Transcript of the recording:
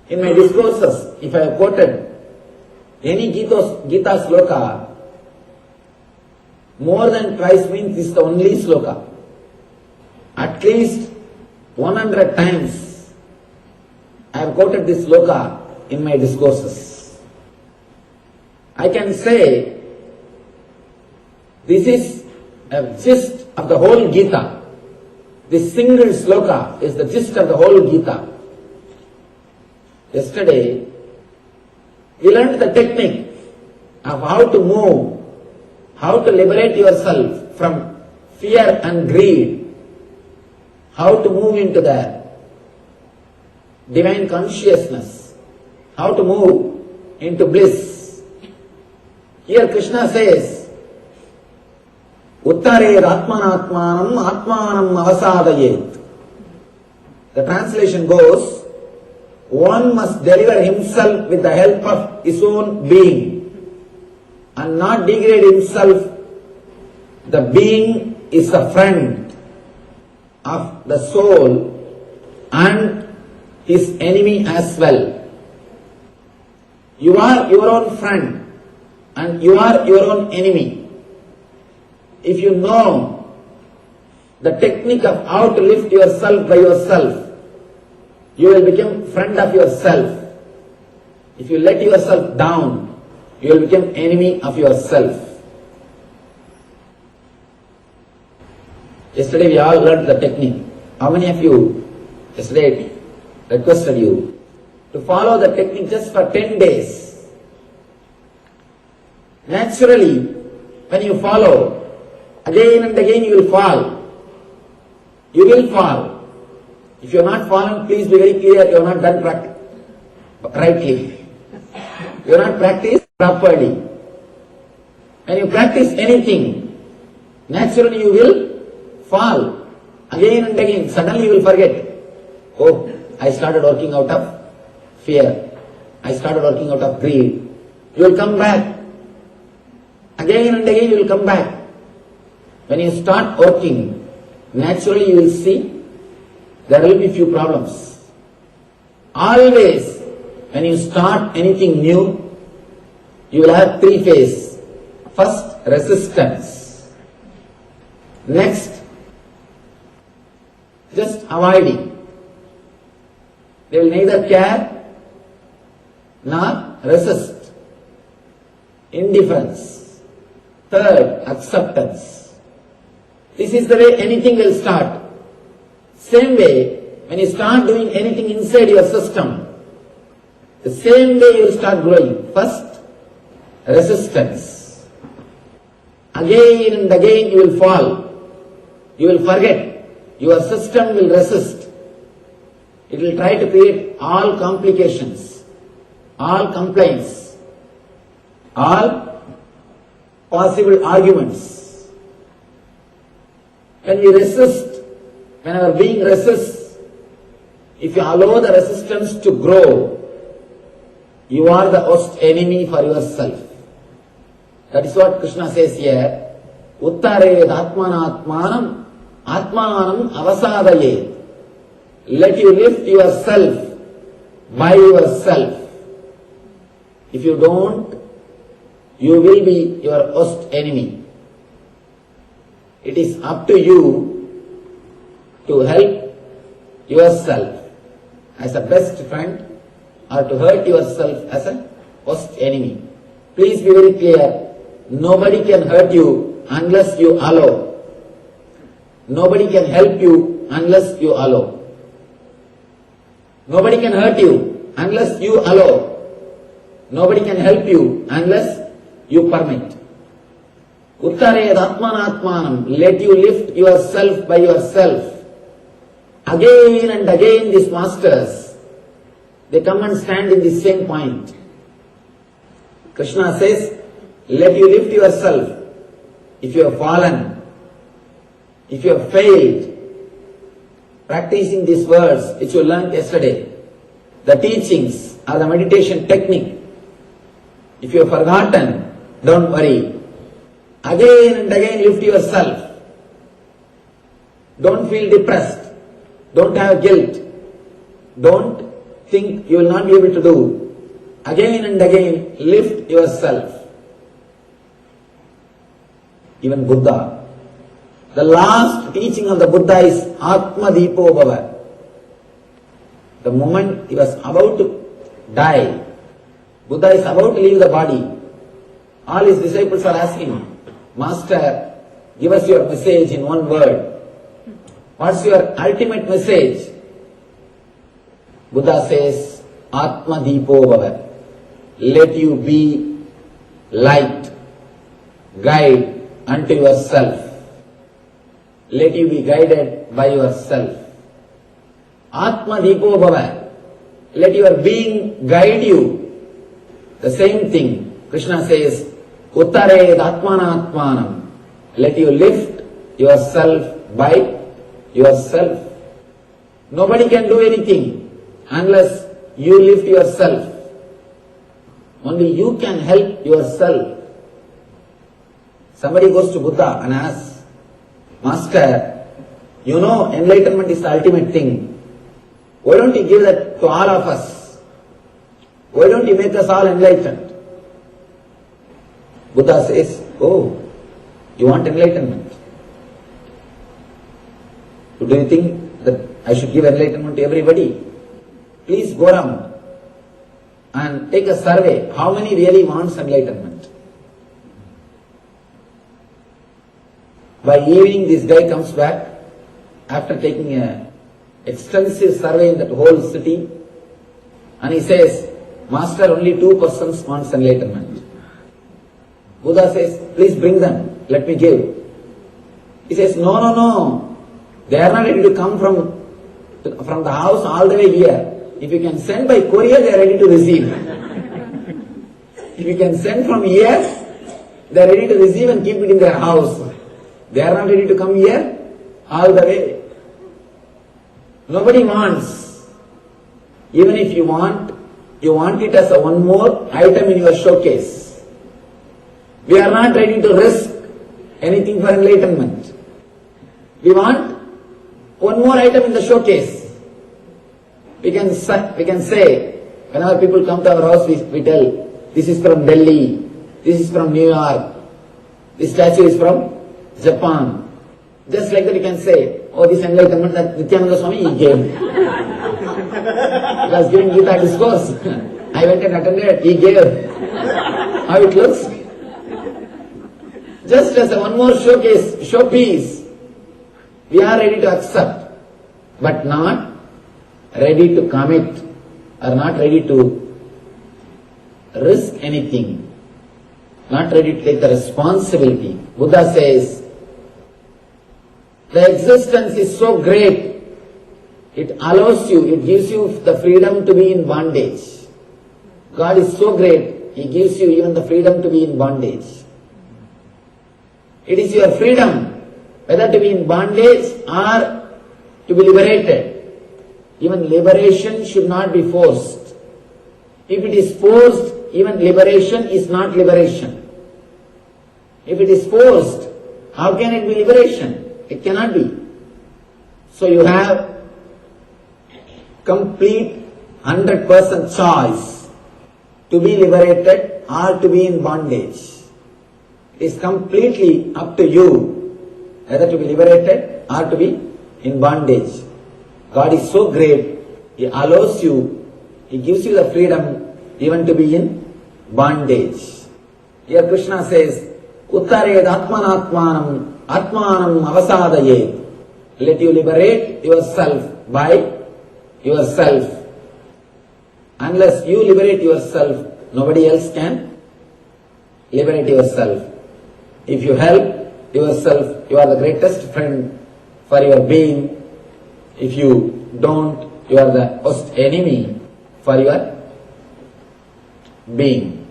In my discourses, if I have quoted any Gita sloka, more than twice means this is the only sloka. At least 100 times I have quoted this sloka in my discourses. I can say this is a gist of the whole Gita. This single sloka is the gist of the whole Gita. Yesterday, we learned the technique of how to move, how to liberate yourself from fear and greed, how to move into the divine consciousness, how to move into bliss. Here Krishna says, Uttare Atmanatmanam Atmanam Avasadayet. The translation goes, one must deliver himself with the help of his own being and not degrade himself. The being is the friend of the soul and his enemy as well. You are your own friend and you are your own enemy. If you know the technique of how to lift yourself by yourself, you will become friend of yourself. If you let yourself down, you will become enemy of yourself. Yesterday we all learned the technique. How many of you yesterday requested you to follow the technique just for 10 days? Naturally, when you follow, again and again you will fall. You will fall. If you are not fallen, please be very clear, you are not done rightly. You are not practiced properly. When you practice anything, naturally you will fall. Again and again, suddenly you will forget. Oh, I started working out of fear. I started working out of greed. You will come back. Again and again you will come back. When you start working, naturally you will see there will be few problems. Always, when you start anything new, you will have three phases. First, resistance. Next, just avoiding. They will neither care nor resist. Indifference. Third, acceptance. This is the way anything will start. Same way, when you start doing anything inside your system, the same way you will start growing. First, resistance. Again and again you will fall. You will forget. Your system will resist. It will try to create all complications, all complaints, all possible arguments. When we resist, when our being resists, if you allow the resistance to grow, you are the worst enemy for yourself. That is what Krishna says here. Uttared Atmanatmanam Atmanam Avasadayet. Let you lift yourself by yourself. If you don't, you will be your worst enemy. It is up to you to help yourself as a best friend or to hurt yourself as a worst enemy. Please be very clear. Nobody can hurt you unless you allow. Nobody can help you unless you allow. Nobody can hurt you unless you allow. Nobody can help you unless you permit. Uttared Atmanatmanam. Let you lift yourself by yourself. Again and again these masters, they come and stand in the same point. Krishna says, let you lift yourself. If you have fallen, if you have failed, practicing these words which you learned yesterday, the teachings or the meditation technique, if you have forgotten, don't worry. Again and again lift yourself. Don't feel depressed. Don't have guilt. Don't think you will not be able to do. Again and again, lift yourself. Even Buddha. The last teaching of the Buddha is Atma Deepo Bhava. The moment he was about to die, Buddha is about to leave the body. All his disciples are asking, Master, give us your message in one word. What's your ultimate message? Buddha says, Atma Deepo Bhava. Let you be light, guide unto yourself. Let you be guided by yourself. Atma Deepo Bhava. Let your being guide you. The same thing, Krishna says, Uttared Atmanatmanam. Let you lift yourself by yourself. Nobody can do anything unless you lift yourself. Only you can help yourself. Somebody goes to Buddha and asks, Master, you know enlightenment is the ultimate thing. Why don't you give that to all of us? Why don't you make us all enlightened? Buddha says, oh, you want enlightenment? Do you think that I should give enlightenment to everybody? Please go around and take a survey. How many really wants enlightenment? By evening, this guy comes back after taking an extensive survey in that whole city, and he says, Master, only 2 persons wants enlightenment. Buddha says, please bring them, let me give. He says, no, they are not ready to come from the house all the way here. If you can send by courier, they are ready to receive. If you can send from here, they are ready to receive and keep it in their house. They are not ready to come here all the way. Nobody wants. Even if you want it as a one more item in your showcase. We are not ready to risk anything for enlightenment. We want one more item in the showcase. We can say, whenever people come to our house, we tell, this is from Delhi, this is from New York, this statue is from Japan. Just like that you can say, oh, this enlightenment that Nityananda Swami he gave. He was giving Gita discourse. I went and attended, he gave. How it looks? Just as a one more showpiece, we are ready to accept, but not ready to commit, or not ready to risk anything, not ready to take the responsibility. Buddha says, the existence is so great, it allows you, it gives you the freedom to be in bondage. God is so great, He gives you even the freedom to be in bondage. It is your freedom, whether to be in bondage or to be liberated. Even liberation should not be forced. If it is forced, even liberation is not liberation. If it is forced, how can it be liberation? It cannot be. So you have complete 100% choice to be liberated or to be in bondage. It is completely up to you whether to be liberated or to be in bondage. God is so great, He allows you, He gives you the freedom even to be in bondage. Here Krishna says, Uttared Atmanatmanam Atmanam Avasadayet. Let you liberate yourself by yourself. Unless you liberate yourself, nobody else can liberate yourself. If you help yourself, you are the greatest friend for your being. If you don't, you are the worst enemy for your being.